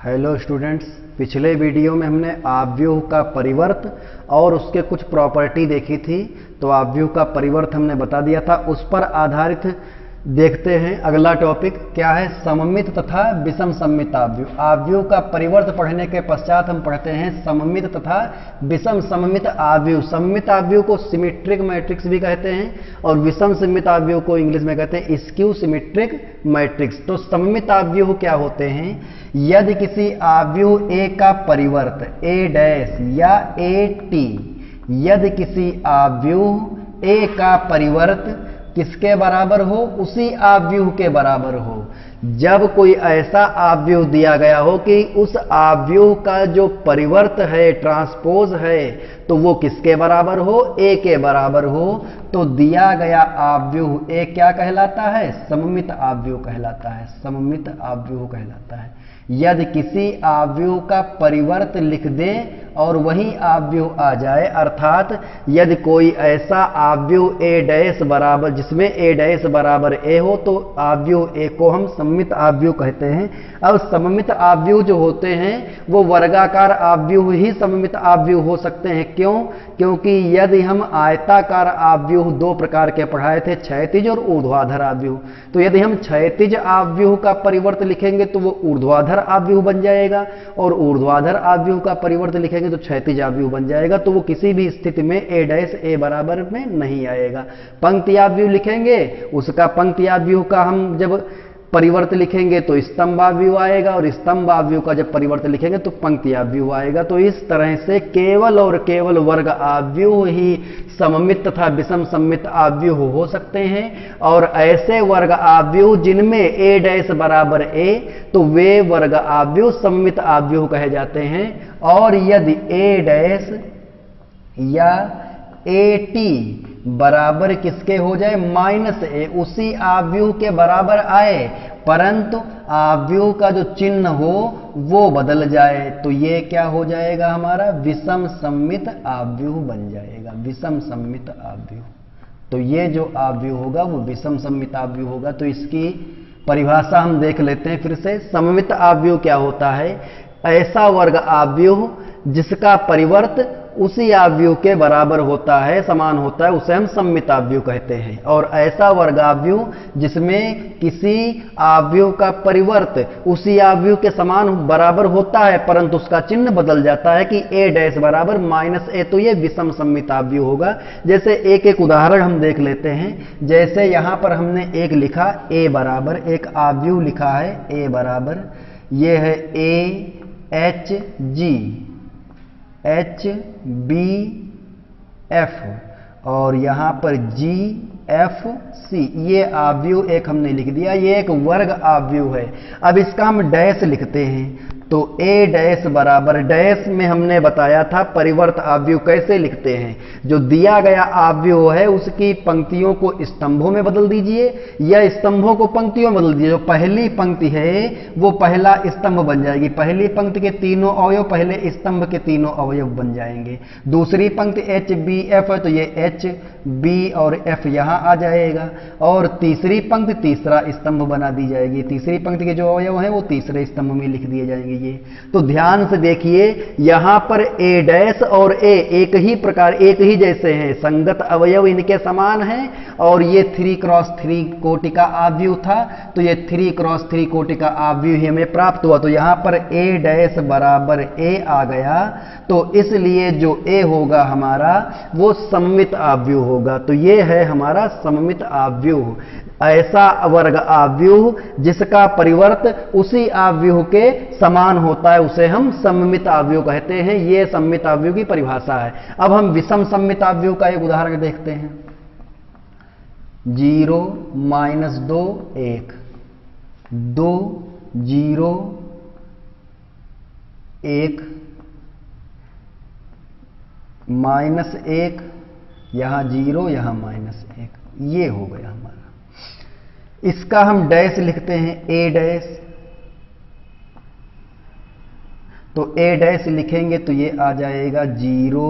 Hello students, पिछले video में हमने आव्यूह का परिवर्त और उसके कुछ प्रॉपर्टी देखी थी। तो आव्यूह का परिवर्त हमने बता दिया था। उस पर आधारित देखते हैं अगला टॉपिक क्या है, सममित तथा विषम सममित आव्यूह। आव्यूह का परिवर्त पढ़ने के पश्चात हम पढ़ते हैं सममित तथा विषम सममित आव्यूह। सममित आव्यूह को सिमेट्रिक मैट्रिक्स भी कहते हैं और विषम सममित आव्यूह को इंग्लिश में कहते हैं स्क्यू सिमेट्रिक मैट्रिक्स। तो सममित आव्यूह क्या होते हैं? यदि किसी आव्यूह ए का परिवर्त ए डैश या ए टी, यदि किसी आव्यूह ए का परिवर्त किसके बराबर हो? उसी आव्यूह के बराबर हो। जब कोई ऐसा आव्यूह दिया गया हो कि उस आव्यूह का जो परिवर्त है, ट्रांसपोज है, तो वो किसके बराबर हो? ए के बराबर हो। तो दिया गया आव्यूह ए क्या कहलाता है? सममित आव्यूह कहलाता है। सममित आव्यूह कहलाता है। यदि किसी आव्यूह का परिवर्त लिख दें और वही आव्यूह आ जाए, अर्थात यदि कोई ऐसा आव्यूह ए डैश बराबर, जिसमें ए डैश बराबर ए हो, तो आव्यूह ए को हम सममित आव्यूह कहते हैं। अब सममित आव्यूह जो होते हैं वो वर्गाकार आव्यूह ही सममित आव्यूह हो सकते हैं। क्यों? क्योंकि यदि हम आयताकार आव्यूह दो प्रकार के पढ़ाए थे, क्षैतिज और ऊर्ध्वाधर आव्यूह। तो यदि हम क्षैतिज आव्यूह का परिवर्त लिखेंगे तो वो ऊर्ध्वाधर आव्यूह बन जाएगा, और ऊर्ध्वाधर आव्यूह का परिवर्त लिखेंगे तो क्षैतिज आव्यूह बन जाएगा। तो वो किसी भी स्थिति में ए डैश ए बराबर में नहीं आएगा। पंक्ति आव्यूह लिखेंगे, उसका पंक्ति आव्यूह का हम जब परिवर्त लिखेंगे तो स्तंभ आव्यूह आएगा, और स्तंभ आव्यूह का जब परिवर्त लिखेंगे तो पंक्ति आव्यूह आएगा। तो इस तरह से केवल और केवल वर्ग आव्यूह ही सममित तथा विषम सममित आव्यूह हो सकते हैं। और ऐसे वर्ग आव्यूह जिनमें ए डैश बराबर ए, तो वे वर्ग आव्यूह सममित आव्यूह कहे जाते हैं। और यदि ए डैश या ए टी बराबर किसके हो जाए? माइनस ए, उसी आव्यूह के बराबर आए, परंतु आव्यूह का जो चिन्ह हो वो बदल जाए, तो ये क्या हो जाएगा? हमारा विषम सममित आव्यूह बन जाएगा। विषम सममित आव्यूह। तो ये जो आव्यूह होगा वो विषम सममित आव्यूह होगा। तो इसकी परिभाषा हम देख लेते हैं फिर से। सममित आव्यूह क्या होता है? ऐसा वर्ग आव्यूह जिसका परिवर्त उसी आव्यूह के बराबर होता है, समान होता है, उसे हम सममित आव्यूह कहते हैं। और ऐसा वर्ग आव्यूह जिसमें किसी आव्यूह का परिवर्त उसी आव्यूह के समान बराबर होता है, परंतु उसका चिन्ह बदल जाता है कि ए डैश बराबर माइनस ए, तो ये विषम सममित आव्यूह होगा। जैसे एक एक उदाहरण हम देख लेते हैं। जैसे यहां पर हमने एक लिखा ए बराबर, एक आव्यूह लिखा है ए बराबर, ये है A H G H B F, और यहां पर जी एफ सी, ये आव्यूह एक हमने लिख दिया। ये एक वर्ग आव्यूह है। अब इसका हम डैश लिखते हैं। तो ए डैश बराबर, डैश में हमने बताया था परिवर्त आव्यूह कैसे लिखते हैं। जो दिया गया आव्यूह है उसकी पंक्तियों को स्तंभों में बदल दीजिए या स्तंभों को पंक्तियों में बदल दीजिए। जो पहली पंक्ति है वो पहला स्तंभ बन जाएगी। पहली पंक्ति के तीनों अवयव पहले स्तंभ के तीनों अवयव बन जाएंगे। दूसरी पंक्ति एच बी एफ है तो ये एच बी और एफ यहां आ जाएगा, और तीसरी पंक्ति तीसरा स्तंभ बना दी जाएगी। तीसरी पंक्ति के जो अवयव हैं वो तीसरे स्तंभ में लिख दिए जाएंगे। ये तो ध्यान से देखिए, यहां पर ए डैश और ए एक ही प्रकार, एक ही जैसे हैं, संगत अवयव इनके समान हैं। और ये 3x3 कोटि का आव्यूह था, तो ये 3x3 कोटि का आव्यूह हमें प्राप्त हुआ। तो यहां पर ए डैश बराबर ए आ गया, तो इसलिए जो ए होगा हमारा वो सममित आव्यूह होगा। तो ये है हमारा सममित आव्यूह। ऐसा वर्ग आव्यूह जिसका परिवर्त उसी आव्यूह के समान होता है उसे हम सममित आव्यूह कहते हैं। ये सममित आव्यूह की परिभाषा है। अब हम विषम सममित आव्यूह का एक उदाहरण देखते हैं। 0 -2 1, 2 0 1 -1, यहां 0 यहां -1, ये हो गया हमारा। इसका हम डैश लिखते हैं ए डैश। तो ए डैश लिखेंगे तो ये आ जाएगा 0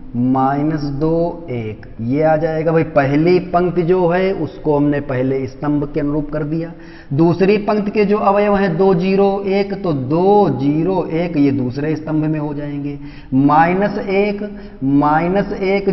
-2 1 ये आ जाएगा भाई। पहली पंक्ति जो है उसको हमने पहले स्तंभ के अनुरूप कर दिया। दूसरी पंक्ति के जो अवयव हैं 2 0 1, तो 2 0 1 ये दूसरे स्तंभ में हो जाएंगे। -1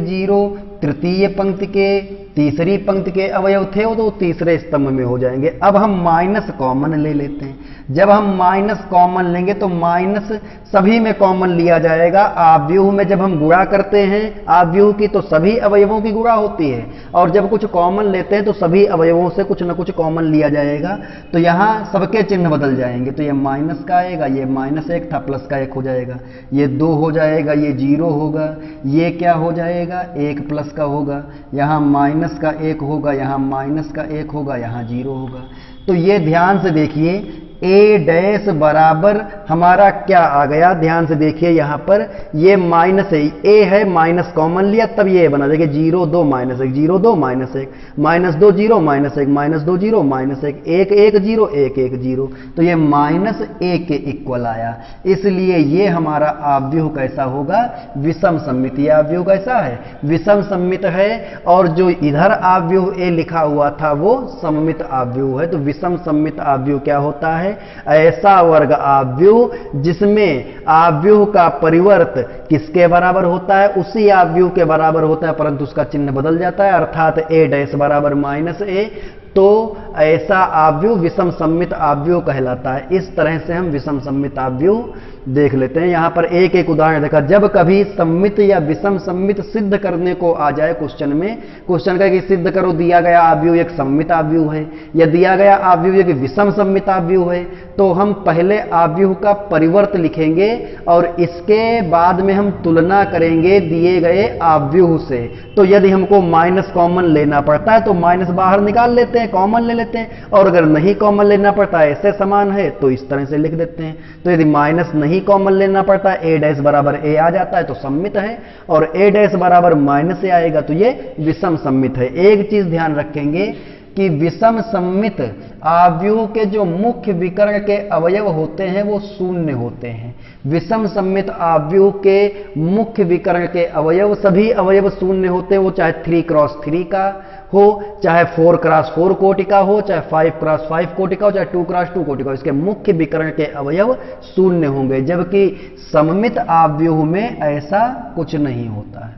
0 तृतीय पंक्ति के तीसरी पंक्ति के अवयव थे वो तो तीसरे स्तंभ में हो जाएंगे। अब हम माइनस कॉमन ले लेते हैं। जब हम माइनस कॉमन लेंगे तो माइनस सभी में कॉमन लिया जाएगा। आव्यूह में जब हम गुणा करते हैं आव्यूह की तो सभी अवयवों की गुणा होती है, और जब कुछ कॉमन लेते हैं तो सभी अवयवों से कुछ न कुछ कॉमन लिया जाएगा। तो यहाँ सबके चिन्ह बदल जाएंगे। तो ये माइनस का आएगा, ये -1 था प्लस का 1 हो जाएगा, ये 2 हो जाएगा, ये 0 होगा, ये क्या हो जाएगा 1 प्लस का होगा, यहाँ माइनस का 1 होगा, यहाँ माइनस का 1 होगा, यहाँ 0 होगा। तो ये ध्यान से देखिए ए डैश बराबर हमारा क्या आ गया, ध्यान से देखिए यहाँ पर ये माइनस है, ए है माइनस कॉमन लिया तब ये बना। देखिए 0 2 -1 0 2 -1 -2 0 -1 -2 0 -1 1 1 0 1 1 0। तो ये -1 के इक्वल आया। इसलिए ये हमारा आव्यूह कैसा होगा, विषम सममित। ये आव्यूह कैसा है, विषम सममित है। और जो इधर आव्यूह ए लिखा हुआ था वो सममित आव्यूह है। तो विषम सममित आव्यूह क्या होता है, ऐसा वर्ग आव्यूह जिसमें आव्यूह का परिवर्त किसके बराबर होता है, उसी आव्यूह के बराबर होता है, परंतु उसका चिन्ह बदल जाता है, अर्थात ए डैश बराबर -a। तो ऐसा आव्यूह विषम सममित आव्यूह कहलाता है। इस तरह से हम विषम सममित आव्यूह देख लेते हैं। यहां पर एक एक उदाहरण देखा। जब कभी सममित या विषम सममित सिद्ध करने को आ जाए क्वेश्चन में, क्वेश्चन का कि सिद्ध करो दिया गया आव्यूह एक सममित आव्यूह है या दिया गया आव्यूह एक विषम सममित आव्यूह है, तो हम पहले आव्यूह का परिवर्त लिखेंगे और इसके बाद में हम तुलना करेंगे दिए गए आव्यूह से। तो यदि हमको माइनस कॉमन लेना पड़ता है तो माइनस बाहर निकाल लेते हैं, कॉमन ले लेते हैं, और अगर नहीं कॉमन लेना पड़ता है ऐसे समान है तो इस तरह से लिख देते हैं। तो यदि माइनस नहीं कॉमन लेना पड़ता है ए डैश बराबर ए आ जाता है तो सममित है, और ए डैश बराबर -a आएगा तो ये विषम सममित है। एक चीज ध्यान रखेंगे कि विषम सममित आव्यूह के जो मुख्य विकर्ण के अवयव होते हैं वो शून्य होते हैं। विषम सममित आव्यूह के मुख्य विकर्ण के अवयव सभी अवयव शून्य होते हैं, वो चाहे 3x3 का हो, चाहे 4x4 कोटि का हो, चाहे 5x5 कोटि का हो, चाहे 2x2 कोटि का हो। इसके मुख्य विकर्ण के अवयव शून्य होंगे, जबकि सममित आव्यूह में ऐसा कुछ नहीं होता है।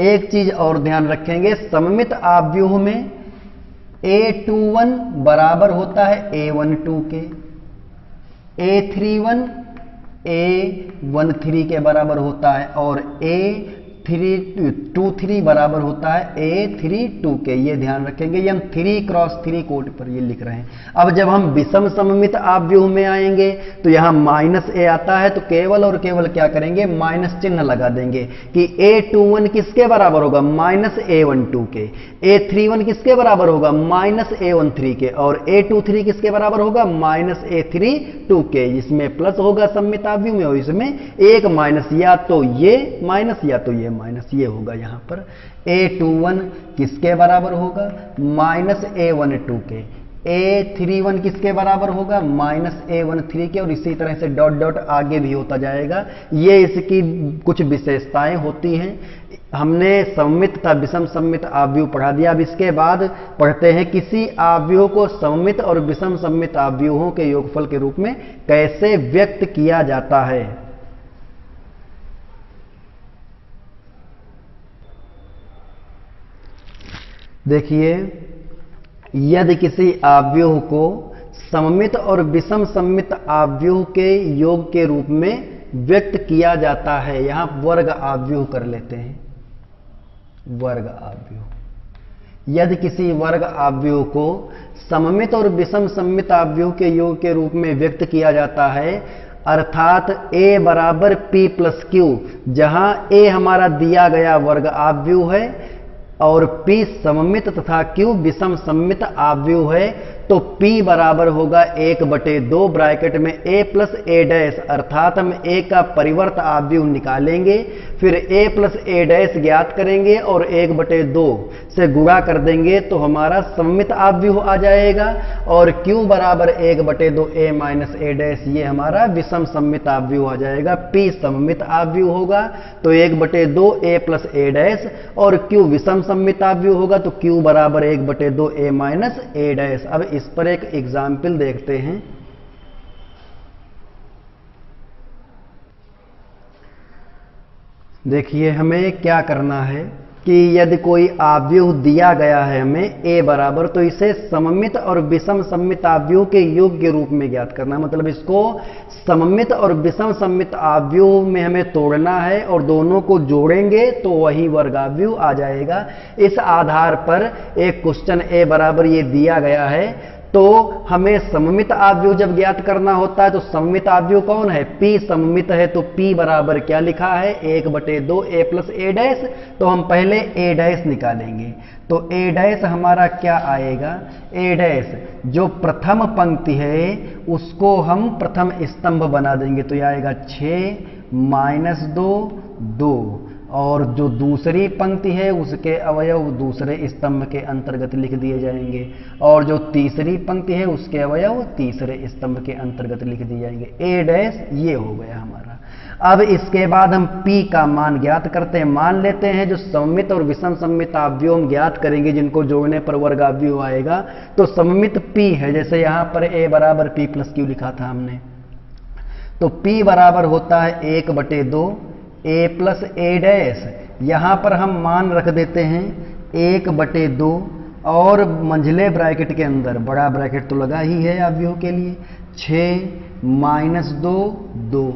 एक चीज और ध्यान रखेंगे, सममित आव्यूह में A21 बराबर होता है A12 के, A31 A13 के बराबर होता है, और A23 बराबर होता है A32 के। ये ध्यान रखेंगे, ये हम 3x3 कोटि पर ये लिख रहे हैं। अब जब हम विषम सममित आव्यूह में आएंगे तो यहां -a आता है, तो केवल और केवल क्या करेंगे, माइनस चिन्ह लगा देंगे कि A21 किसके बराबर होगा, -A12 के, A31 किसके बराबर होगा, -A13 के, और A23 किसके बराबर होगा, -A32 के। इसमें प्लस होगा सममित आव्यूह में, और इसमें एक माइनस, या तो ये माइनस या तो ये माइनस, ये होगा। यहां पर A21 किसके बराबर होगा, -A12 के, A31 किसके बराबर होगा, -A13 के, और इसी तरह से डॉट डॉट आगे भी होता जाएगा। ये इसकी कुछ विशेषताएं होती हैं। हमने सममित तथा विषम सममित आव्यूह पढ़ा दिया। अब इसके बाद पढ़ते हैं किसी आव्यूह को सममित और विषम सममित आव्यूहों के योगफल के रूप में कैसे व्यक्त किया जाता है। देखिए, यदि किसी आव्यूह को सममित और विषम सममित आव्यूह के योग के रूप में व्यक्त किया जाता है, यहां वर्ग आव्यूह कर लेते हैं, वर्ग आव्यूह। यदि किसी वर्ग आव्यूह को सममित और विषम सममित आव्यूह के योग के रूप में व्यक्त किया जाता है, अर्थात a बराबर p प्लस क्यू, जहां a हमारा दिया गया वर्ग आव्यूह है और p सममित तथा q विषम सममित आव्यूह है, तो P बराबर होगा 1/2 ब्रैकेट में A प्लस A डैश, अर्थात हम A का परिवर्त आव्यूह निकालेंगे, फिर A प्लस A डैश ज्ञात करेंगे और 1/2 से गुणा कर देंगे तो हमारा सममित आव्यूह आ जाएगा, और Q बराबर 1/2 A माइनस A डैश, ये हमारा विषम सममित आव्यूह आ जाएगा। P सममित आव्यूह होगा तो 1/2 A प्लस A डैश, और Q विषम सममित आव्यूह होगा तो Q बराबर 1/2 A माइनस A डैश। अब इस पर एक एग्जाम्पल देखते हैं। देखिए हमें क्या करना है कि यदि कोई आव्यूह दिया गया है हमें A बराबर, तो इसे सममित और विषम सममित आव्यूह के योग के रूप में ज्ञात करना है। मतलब इसको सममित और विषम सममित आव्यूह में हमें तोड़ना है और दोनों को जोड़ेंगे तो वही वर्गाव्यूह आ जाएगा। इस आधार पर एक क्वेश्चन A बराबर ये दिया गया है, तो हमें सममित आव्यूह जब ज्ञात करना होता है तो सममित आव्यूह कौन है? P सममित है, तो P बराबर क्या लिखा है? 1/2 A प्लस A डैश। तो हम पहले A डैश निकालेंगे, तो A डैश हमारा क्या आएगा? A डैश जो प्रथम पंक्ति है उसको हम प्रथम स्तंभ बना देंगे, तो यह आएगा 6 - 2 2, और जो दूसरी पंक्ति है उसके अवयव दूसरे स्तंभ के अंतर्गत लिख दिए जाएंगे, और जो तीसरी पंक्ति है उसके अवयव तीसरे स्तंभ के अंतर्गत लिख दिए जाएंगे। A डैश ये हो गया हमारा। अब इसके बाद हम P का मान ज्ञात करते हैं। मान लेते हैं जो सममित और विषम सममित आव्यूह हम ज्ञात करेंगे जिनको जोड़ने पर वर्गाव्यूह आएगा, तो सममित P है, जैसे यहां पर A बराबर P प्लस Q लिखा था हमने, तो P बराबर होता है 1/2 A प्लस A डैश। यहां पर हम मान रख देते हैं 1/2, और मंझले ब्रैकेट के अंदर, बड़ा ब्रैकेट तो लगा ही है आव्यूह के लिए, 6 - 2 2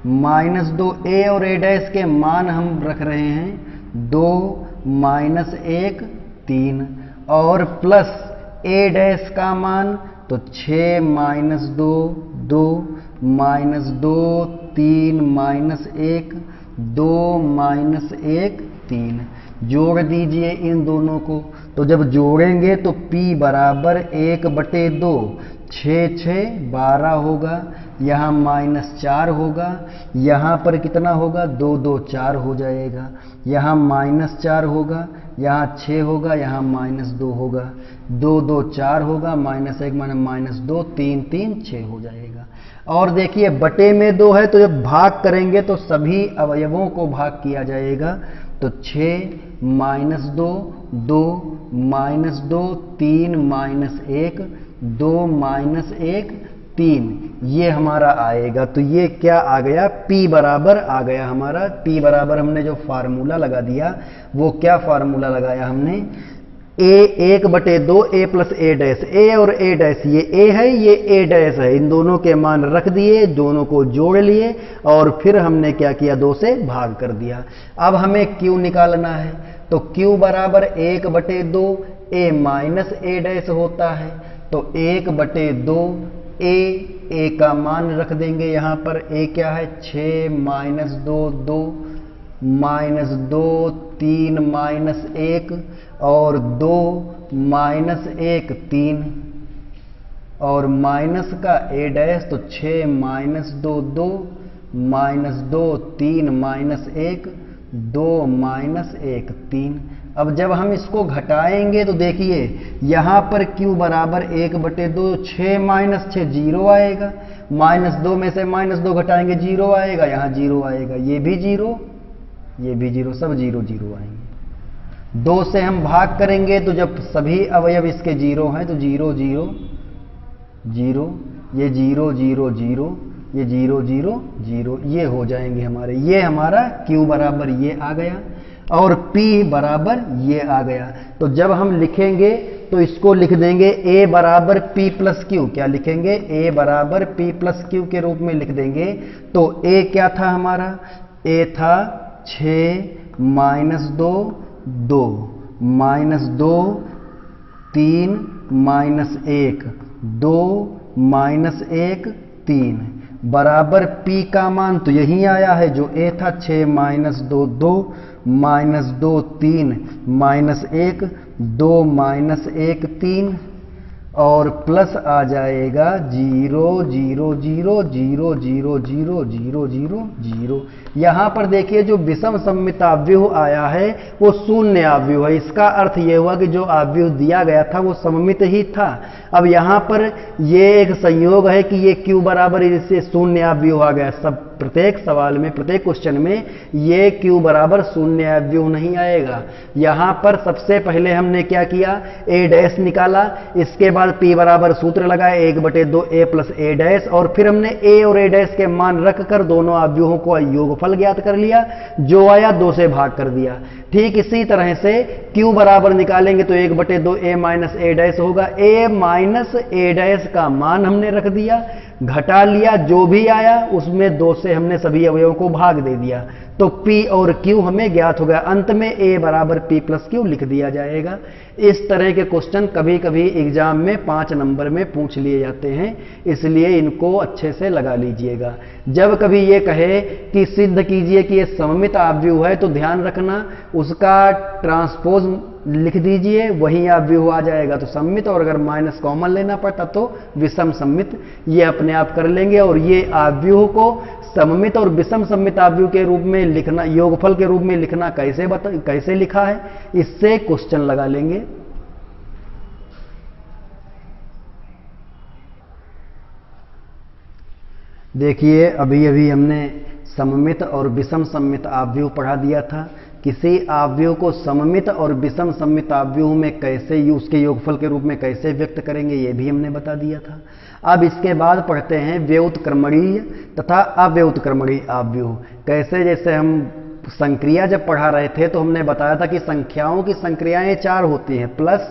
-2 A और A डैश के मान हम रख रहे हैं 2 - 1 3, और प्लस A डैश का मान तो 6 - 2 2 -2 3 -1 2 -1 3, जोड़ दीजिए इन दोनों को, तो जब जोड़ेंगे तो P बराबर 1/2, 6 6 12 होगा, यहाँ -4 होगा, यहाँ पर कितना होगा? 2 2 4 हो जाएगा, यहाँ -4 होगा, यहाँ 6 होगा, यहाँ -2 होगा, 2 2 4 होगा, -1 -2 3 3 6 हो जाएगा। और देखिए बटे में 2 है, तो जब भाग करेंगे तो सभी अवयवों को भाग किया जाएगा, तो 6 - 2 2 -2 3 -1 2 -1 3, ये हमारा आएगा। तो ये क्या आ गया? P बराबर आ गया हमारा। P बराबर हमने जो फार्मूला लगा दिया, वो क्या फार्मूला लगाया हमने? A 1/2 A plus A dash. A और A डैश, ये A है, ये A डैश है, इन दोनों के मान रख दिए, दोनों को जोड़ लिए, और फिर हमने क्या किया? 2 से भाग कर दिया। अब हमें Q निकालना है, तो Q बराबर 1/2 A माइनस A डैश होता है, तो 1/2 A का मान रख देंगे यहाँ पर। A क्या है? 6 - 2 2 -2 3 -1 और 2 -1 3, और माइनस का A डैश, तो 6 - 2 2 -2 3 -1 2 -1 3। अब जब हम इसको घटाएंगे तो देखिए यहाँ पर Q बराबर 1/2, 6 - 6 0 आएगा, -2 में से -2 घटाएंगे 0 आएगा, यहाँ 0 आएगा, ये भी 0 ये भी 0, सब 0 0 आएंगे। 2 से हम भाग करेंगे तो जब सभी अवयव इसके 0 हैं तो 0 0 0, ये 0 0 0, ये 0 0 0, ये हो जाएंगे हमारे। ये हमारा Q बराबर ये आ गया, और P बराबर ये आ गया। तो जब हम लिखेंगे तो इसको लिख देंगे A बराबर P प्लस Q। क्या लिखेंगे? A बराबर P प्लस Q के रूप में लिख देंगे। तो A क्या था हमारा? A था 6 - 2 2 -2 3 -1 2 -1 3, बराबर P का मान तो यही आया है जो A था, 6 - 2 2 -2 3 -1 2 -1 3, और प्लस आ जाएगा 0 0 0 0 0 0 0 0 0। यहां पर देखिए जो विषम सममित आव्यूह आया है वो शून्य आव्यूह है। इसका अर्थ ये हुआ कि जो आव्यूह दिया गया था वो सममित ही था। अब यहां पर ये एक संयोग है कि ये q बराबर इससे शून्य आव्यूह आ गया। सब प्रत्येक सवाल में, प्रत्येक क्वेश्चन में ये q बराबर शून्य आव्यूह नहीं आएगा। यहां पर सबसे पहले हमने क्या किया, a डैश निकाला, इसके बाद p बराबर सूत्र लगाए 1/2 a प्लस a डैश, और फिर हमने a और a डैश के मान रखकर दोनों आव्यूहों को योगफल ज्ञात कर लिया, जो आया 2 से भाग कर दिया। ठीक इसी तरह से q बराबर निकालेंगे तो 1/2 a माइनस a डैश होगा। a माइनस a डैश का मान हमने रख दिया, घटा लिया, जो भी आया उसमें 2 से हमने सभी अवयवों को भाग दे दिया, तो p और q हमें ज्ञात हो गया। अंत में a बराबर p प्लस q लिख दिया जाएगा। इस तरह के क्वेश्चन कभी कभी एग्जाम में 5 नंबर में पूछ लिए जाते हैं, इसलिए इनको अच्छे से लगा लीजिएगा। जब कभी ये कहे कि सिद्ध कीजिए कि ये सममित आव्यूह है, तो ध्यान रखना उसका ट्रांसपोज लिख दीजिए, वही आव्यूह आ जाएगा तो सममित, और अगर माइनस कॉमन लेना पड़ता तो विषम सममित, ये अपने आप कर लेंगे। और ये आव्यूह को सममित और विषम सममित आव्यूह के रूप में लिखना, योगफल के रूप में लिखना कैसे लिखा है, इससे क्वेश्चन लगा लेंगे। देखिए अभी अभी हमने सममित और विषम सममित आव्यूह पढ़ा दिया था। किसी आव्यूह को सममित और विषम सममित आव्यूह में कैसे, उसके योगफल के रूप में कैसे व्यक्त करेंगे, ये भी हमने बता दिया था। अब इसके बाद पढ़ते हैं व्युत्क्रमणीय तथा अव्युत्क्रमणीय आव्यूह। कैसे, जैसे हम संक्रिया जब पढ़ा रहे थे तो हमने बताया था कि संख्याओं की संक्रियाएं 4 होती हैं, plus,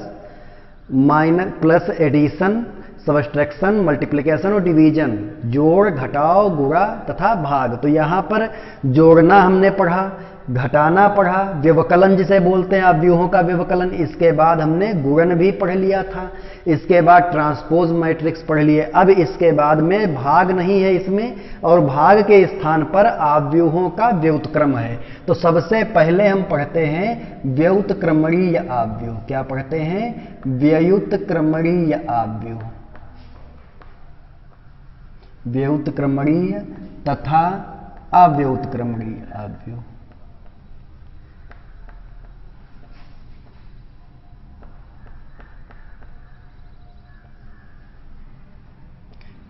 minus, plus, addition, subtraction, multiplication और डिवीजन, जोड़, घटाव, गुणा तथा भाग। तो यहां पर जोड़ना हमने पढ़ा, घटाना पढ़ा, व्यवकलन जिसे बोलते हैं आव्यूहों का व्यवकलन, इसके बाद हमने गुणन भी पढ़ लिया था, इसके बाद ट्रांसपोज मैट्रिक्स पढ़ लिए। अब इसके बाद में भाग नहीं है इसमें, और भाग के स्थान पर आव्यूहों का व्युत्क्रम है। तो सबसे पहले हम पढ़ते हैं व्युत्क्रमणीय आव्यूह। क्या पढ़ते हैं? व्युत्क्रमणीय आव्यूह। व्युत्क्रमणीय तथा अव्युत्क्रमणीय आव्यूह।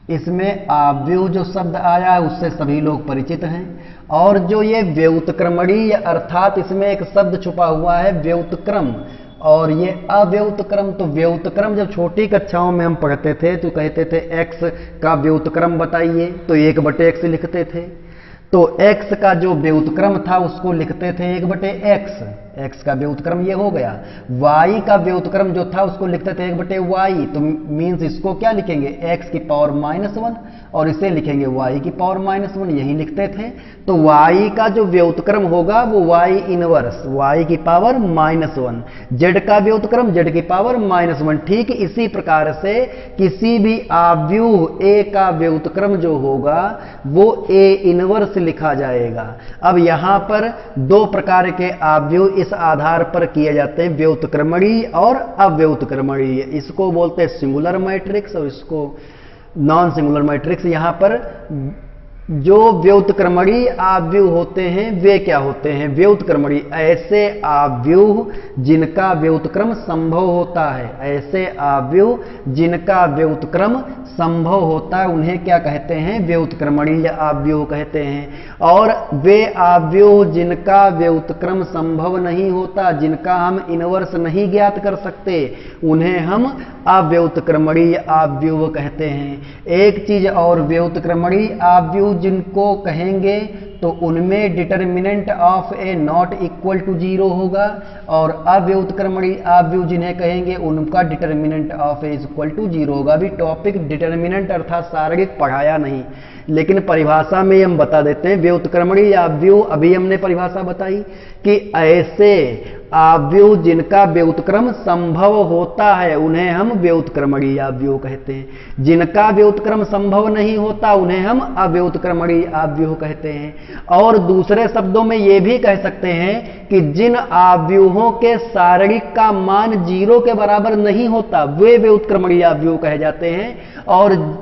इसमें आव्यूह जो शब्द आया है उससे सभी लोग परिचित हैं, और जो ये व्युत्क्रमणीय अर्थात इसमें एक शब्द छुपा हुआ है व्युत्क्रम, और ये अव्युत्क्रम। तो व्युत्क्रम जब छोटी कक्षाओं में हम पढ़ते थे तो कहते थे x का व्युत्क्रम बताइए, तो 1/x लिखते थे। तो x का जो व्युत्क्रम था उसको लिखते थे 1/x, x का व्युत्क्रम ये हो गया। y का व्युत्क्रम जो था उसको लिखते थे 1/y, तो मीन्स इसको क्या लिखेंगे, x की पावर -1, और इसे लिखेंगे y की पावर -1, यही लिखते थे। तो y का जो व्युत्क्रम होगा वो y इनवर्स, y की पावर -1, z का व्युत्क्रम z की पावर -1। ठीक इसी प्रकार से किसी भी आव्यूह a का व्युत्क्रम जो होगा वो a इनवर्स लिखा जाएगा। अब यहां पर 2 प्रकार के आव्यूह इस आधार पर किए जाते हैं, व्युत्क्रमणीय और अव्युत्क्रमणीय। इसको बोलते हैं सिंगुलर मैट्रिक्स और इसको नॉन सिंगुलर मैट्रिक्स। यहां पर जो व्युत्क्रमणीय आव्यूह होते हैं वे क्या होते हैं? व्युत्क्रमणीय ऐसे आव्यूह जिनका व्युत्क्रम संभव होता है, ऐसे आव्यूह जिनका व्युत्क्रम संभव होता है उन्हें क्या कहते हैं? व्युत्क्रमणीय आव्यूह कहते हैं। और वे आव्यूह जिनका व्युत्क्रम संभव नहीं होता, जिनका हम इनवर्स नहीं ज्ञात कर सकते, उन्हें हम अव्युत्क्रमणीय आव्यूह कहते हैं। एक चीज और, व्युत्क्रमणीय आव्यूह जिनको कहेंगे तो उनमें determinant of A not equal to 0 होगा, और अव्युत्क्रमणीय आव्यूह जिन्हें कहेंगे उनका determinant of A equal to 0 होगा। अभी टॉपिक डिटर्मिनेंट अर्थात सारणिक पढ़ाया नहीं, लेकिन परिभाषा में हम बता देते हैं। व्युत्क्रमणीय आव्यूह, अभी हमने परिभाषा बताई कि ऐसे आव्यूह जिनका व्युत्क्रम संभव होता है उन्हें हम व्युत्क्रमणीय आव्यूह कहते हैं। जिनका व्युत्क्रम संभव नहीं होता उन्हें हम अव्युत्क्रमणीय आव्यूह कहते हैं। और दूसरे शब्दों में यह भी कह सकते हैं कि जिन आव्यूहों के सारणिक का मान 0 के बराबर नहीं होता वे व्युत्क्रमणीय आव्यूह कहे जाते हैं, और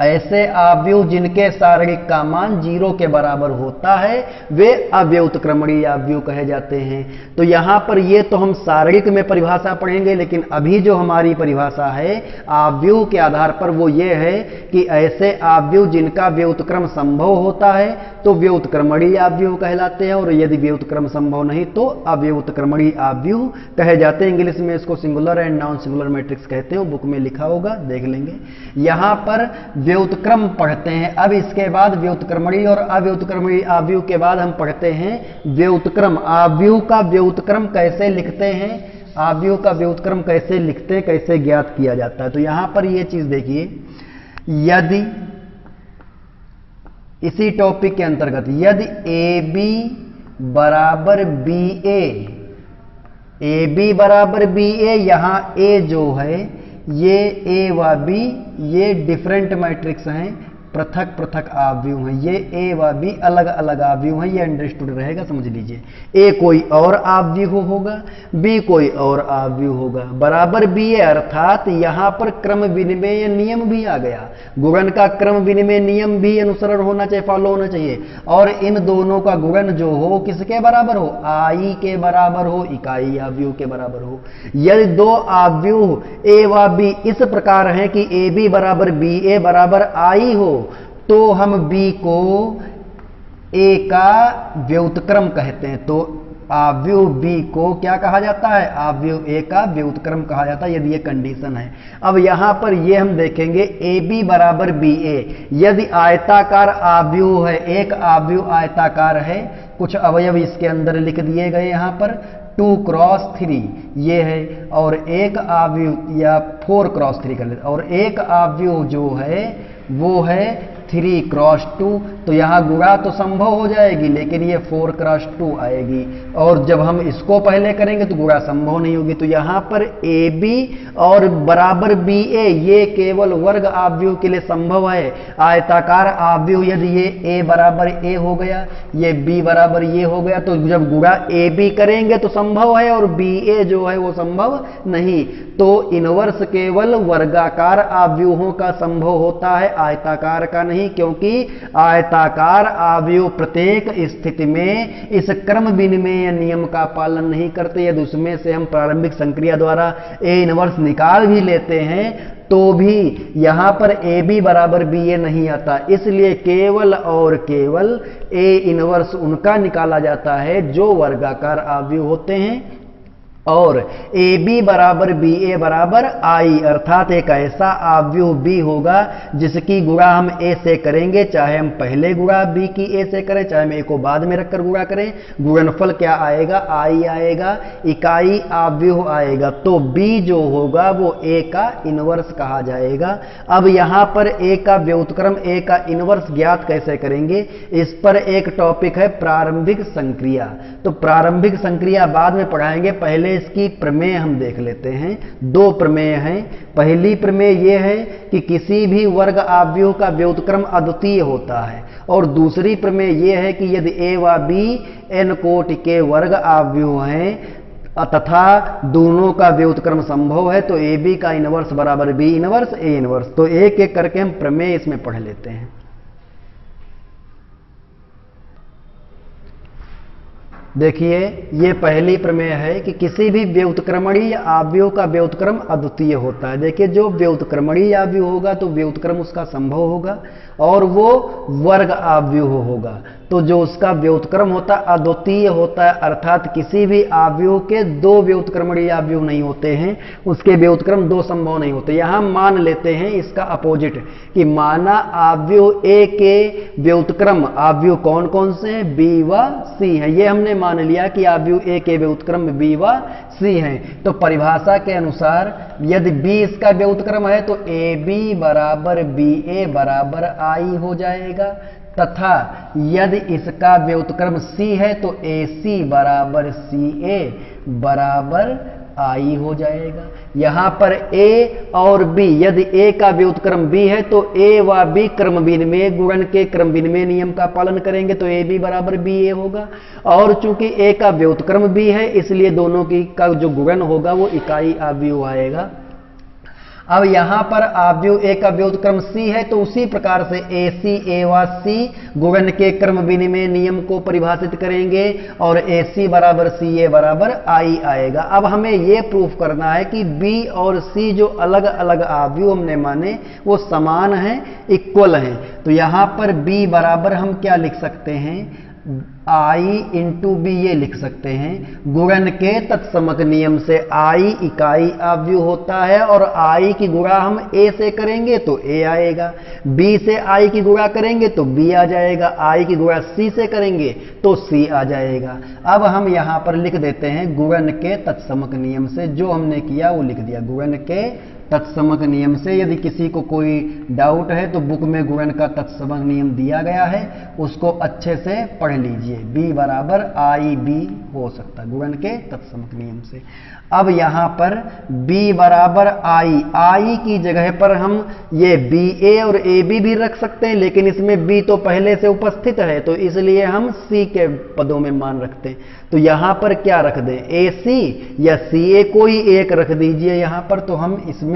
ऐसे आव्यूह जिनके सारणिक का मान 0 के बराबर होता है वे अव्युत्क्रमणीय आव्यूह कहे जाते हैं। तो यहां पर ये तो हम सारणिक में परिभाषा पढ़ेंगे, लेकिन अभी जो हमारी परिभाषा है आव्यूह के आधार पर वो ये है कि ऐसे आव्यूह जिनका व्युत्क्रम संभव होता है तो व्युत्क्रमणीय आव्यूह कहलाते हैं, और यदि व्युत्क्रम संभव नहीं तो अव्युत्क्रमणीय आव्यूह कहे जाते हैं। इंग्लिश में इसको singular and non singular matrix कहते हैं, बुक में लिखा होगा, देख लेंगे। यहां पर व्युत्क्रम पढ़ते हैं। अब इसके बाद व्युत्क्रमणीय और अव्युत्क्रमणीय आव्यूह के बाद हम पढ़ते हैं व्युत्क्रम। आव्यूह का व्युत्क्रम कैसे लिखते हैं, आव्यूह का व्युत्क्रम कैसे लिखते हैं, कैसे ज्ञात किया जाता है। तो यहां पर यह चीज देखिए, यदि इसी टॉपिक के अंतर्गत यदि ए बी बराबर बी ए बराबर बी ए, यहां ए जो है ये ए व बी ये डिफरेंट मैट्रिक्स हैं, पृथक पृथक आव्यूह हैं। ये ए व बी अलग अलग आव्यूह हैं, ये अंडरस्टूड रहेगा, समझ लीजिए। ए कोई और आव्यूह होगा, बी कोई और आव्यूह होगा, बराबर बी ए, अर्थात यहां पर क्रम विनिमय नियम भी आ गया। गुणन का क्रम विनिमय नियम भी अनुसरण होना चाहिए, फॉलो होना चाहिए। और इन दोनों का गुणन जो हो किसके बराबर हो, आई के बराबर हो, इकाई आव्यूह के बराबर हो। यदि दो आव्यूह ए व बी इस प्रकार हैं कि ए बी बराबर बी ए बराबर आई हो, तो हम b को a का व्युत्क्रम कहते हैं। तो आव्यूह b को क्या कहा जाता है, आव्यूह a का व्युत्क्रम कहा जाता है, यदि ये कंडीशन है। अब यहां पर ये हम देखेंगे ab बराबर ba, यदि आयताकार आव्यूह है, एक आव्यूह आयताकार है, कुछ अवयव इसके अंदर लिख दिए गए यहां पर 2 क्रॉस 3 ये है, और एक आव्यूह या 4 क्रॉस 3 कर लेते, और एक आव्यूह जो है वो है 3 क्रॉस 2, तो यहां गुणा तो संभव हो जाएगी लेकिन ये 4 क्रॉस 2 आएगी, और जब हम इसको पहले करेंगे तो गुणा संभव नहीं होगी। तो यहां पर ए बी और बराबर बी ए ये केवल वर्ग आव्यूह के लिए संभव है। आयताकार आव्यूह यदि ये ए बराबर ए हो गया, ये बी बराबर ये हो गया, तो जब गुणा ए बी करेंगे तो संभव है, और बी ए जो है वो संभव नहीं। तो इनवर्स केवल वर्गाकार आव्यूहों का संभव होता है, आयताकार का नहीं, क्योंकि आयताकार आव्यूह प्रत्येक स्थिति में इस क्रम विनिमय नियम का पालन नहीं करते। यदि उसमें से हम प्रारंभिक संक्रिया द्वारा ए इनवर्स निकाल भी लेते हैं तो भी यहां पर ए बी बराबर बी ए नहीं आता, इसलिए केवल और केवल ए इनवर्स उनका निकाला जाता है जो वर्गाकार आव्यूह होते हैं, और ए बी बराबर बी ए बराबर आई, अर्थात एक ऐसा आव्यूह बी होगा जिसकी गुणा हम ए से करेंगे, चाहे हम पहले गुणा बी की ए से करें, चाहे हम ए को बाद में रखकर गुणा करें, गुणनफल क्या आएगा, आई आएगा, इकाई आव्यूह आएगा। तो बी जो होगा वो ए का इनवर्स कहा जाएगा। अब यहां पर ए का व्युत्क्रम ए का इनवर्स ज्ञात कैसे करेंगे, इस पर एक टॉपिक है प्रारंभिक संक्रिया। तो प्रारंभिक संक्रिया बाद में पढ़ाएंगे, पहले इसकी प्रमेय हम देख लेते हैं। 2 प्रमेय हैं। पहली प्रमेय यह है कि किसी भी वर्ग आव्यूह का व्युत्क्रम अद्वितीय होता है, और दूसरी प्रमेय यह है कि यदि ए व बी n कोटि के वर्ग आव्यूह हैं तथा दोनों का व्युत्क्रम संभव है तो ए बी का इनवर्स बराबर बी इनवर्स ए इनवर्स। तो एक एक करके हम प्रमेय इसमें पढ़ लेते हैं। देखिए, ये पहली प्रमेय है कि किसी भी व्युत्क्रमणीय आव्यूह का व्युत्क्रम अद्वितीय होता है। देखिए, जो व्युत्क्रमणीय आव्यूह होगा तो व्युत्क्रम उसका संभव होगा और वो वर्ग आव्यूह होगा। तो जो उसका व्युत्क्रम होता है अद्वितीय होता है, अर्थात किसी भी आव्यूह के 2 व्युत्क्रमणीय आव्यूह नहीं होते हैं, उसके व्युत्क्रम 2 संभव नहीं होते। यहां मान लेते हैं इसका अपोजिट कि माना आव्यूह ए के व्युत्क्रम आव्यूह कौन कौन से हैं, बी व सी हैं। ये हमने मान लिया कि आव्यूह ए के व्युत्क्रम बी व सी हैं। तो परिभाषा के अनुसार यदि बी इसका व्युत्क्रम है तो ए बी बराबर बी ए बराबर आई हो जाएगा। तथा यदि इसका व्युत्क्रम C है तो AC बराबर CA बराबर I हो जाएगा। यहां पर A और B, यदि A का व्युत्क्रम B है तो A व B क्रम विनिमय गुणन के क्रम विनिमय नियम का पालन करेंगे तो AB बराबर BA होगा। और चूंकि A का व्युत्क्रम B है इसलिए दोनों की का जो गुणन होगा वो इकाई आव्यूह आएगा। अब यहां पर आव्यूह A का व्युत्क्रम C है तो उसी प्रकार से AC A व C गुणन के क्रम विनिमय नियम को परिभाषित करेंगे और AC बराबर CA बराबर I आएगा। अब हमें यह प्रूफ करना है कि B और C जो अलग अलग आव्यूह हमने माने वो समान हैं, इक्वल हैं। तो यहां पर B बराबर हम क्या लिख सकते हैं, I इंटू बी ये लिख सकते हैं। गुणन के तत्समक नियम से I इकाई आव्यूह होता है और I की गुणा हम A से करेंगे तो A आएगा, B से I की गुणा करेंगे तो B आ जाएगा, I की गुणा C से करेंगे तो C आ जाएगा। अब हम यहां पर लिख देते हैं गुणन के तत्समक नियम से, जो हमने किया वो लिख दिया। गुणन के तत्समक नियम से, यदि किसी को कोई डाउट है तो बुक में गुणन का तत्समक नियम दिया गया है, उसको अच्छे से पढ़ लीजिए। B बराबर IB हो सकता है गुणन के तत्समक नियम से। अब यहां पर B बराबर I की जगह पर हम ये BA और AB भी रख सकते हैं, लेकिन इसमें B तो पहले से उपस्थित है तो इसलिए हम C के पदों में मान रखते हैं। तो यहां पर क्या रख दें, AC या CA, कोई एक रख दीजिए यहां पर, तो हम इसमें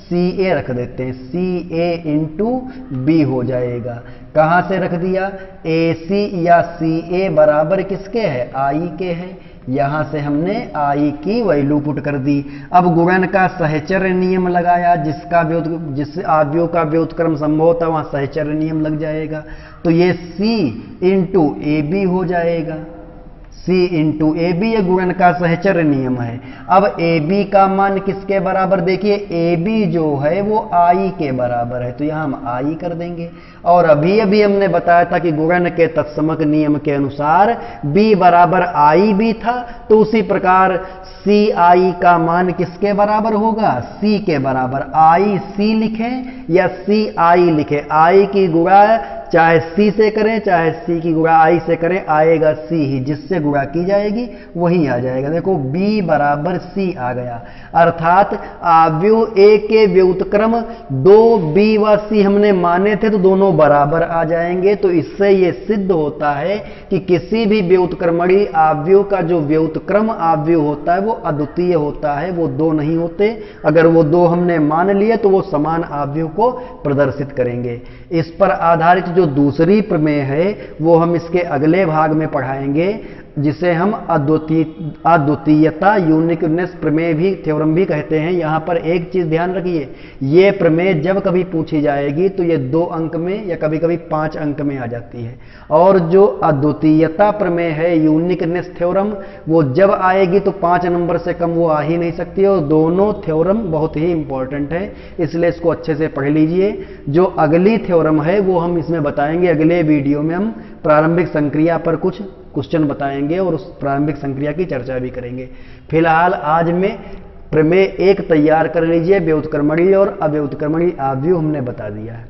CA रख देते हैं। CA इंटू B हो जाएगा। कहां से रख दिया, AC या CA बराबर किसके है, I के है। यहां से हमने I की वैल्यू पुट कर दी। अब गुणन का सहचर्य नियम लगाया, जिस आव्यूह का व्युत्क्रम संभव था वहां सहचर्य नियम लग जाएगा। तो ये C इंटू AB हो जाएगा। C इंटू AB ये गुणन का सहचर्य नियम है। अब AB का मान किसके बराबर, देखिए AB जो है वो I के बराबर है तो यहां हम I कर देंगे। और अभी हमने बताया था कि गुणन के तत्समक नियम के अनुसार B बराबर IB था, तो उसी प्रकार CI का मान किसके बराबर होगा, C के बराबर। IC लिखें या CI लिखें, I की गुणा चाहे C से करें चाहे C की गुणा I से करें, आएगा C ही, जिससे गुणा की जाएगी वही आ जाएगा। देखो B बराबर C आ गया, अर्थात आव्यूह A के व्युत्क्रम 2B व C हमने माने थे तो दोनों बराबर आ जाएंगे। तो इससे ये सिद्ध होता है कि किसी भी व्युत्क्रमणीय आव्यूह का जो व्युत्क्रम आव्यूह होता है वो अद्वितीय होता है, वो दो नहीं होते। अगर वो दो हमने मान लिए तो वो समान आव्यूह को प्रदर्शित करेंगे। इस पर आधारित जो दूसरी प्रमेय है वो हम इसके अगले भाग में पढ़ाएंगे, जिसे हम अद्वितीयता यूनिकनेस प्रमेय भी, थ्योरम भी कहते हैं। यहां पर एक चीज ध्यान रखिए, ये प्रमेय जब कभी पूछी जाएगी तो ये 2 अंक में या कभी कभी 5 अंक में आ जाती है। और जो अद्वितीयता प्रमेय है, यूनिकनेस थ्योरम, वो जब आएगी तो 5 नंबर से कम वो आ ही नहीं सकती। और दोनों थ्योरम बहुत ही इंपॉर्टेंट है, इसलिए इसको अच्छे से पढ़ लीजिए। जो अगली थ्योरम है वो हम इसमें बताएंगे। अगले वीडियो में हम प्रारंभिक संक्रिया पर कुछ क्वेश्चन बताएंगे और उस प्रारंभिक संक्रिया की चर्चा भी करेंगे। फिलहाल आज में प्रमेय 1 तैयार कर लीजिए, व्युत्क्रमणीय और अव्युत्क्रमणीय आव्यूह हमने बता दिया है।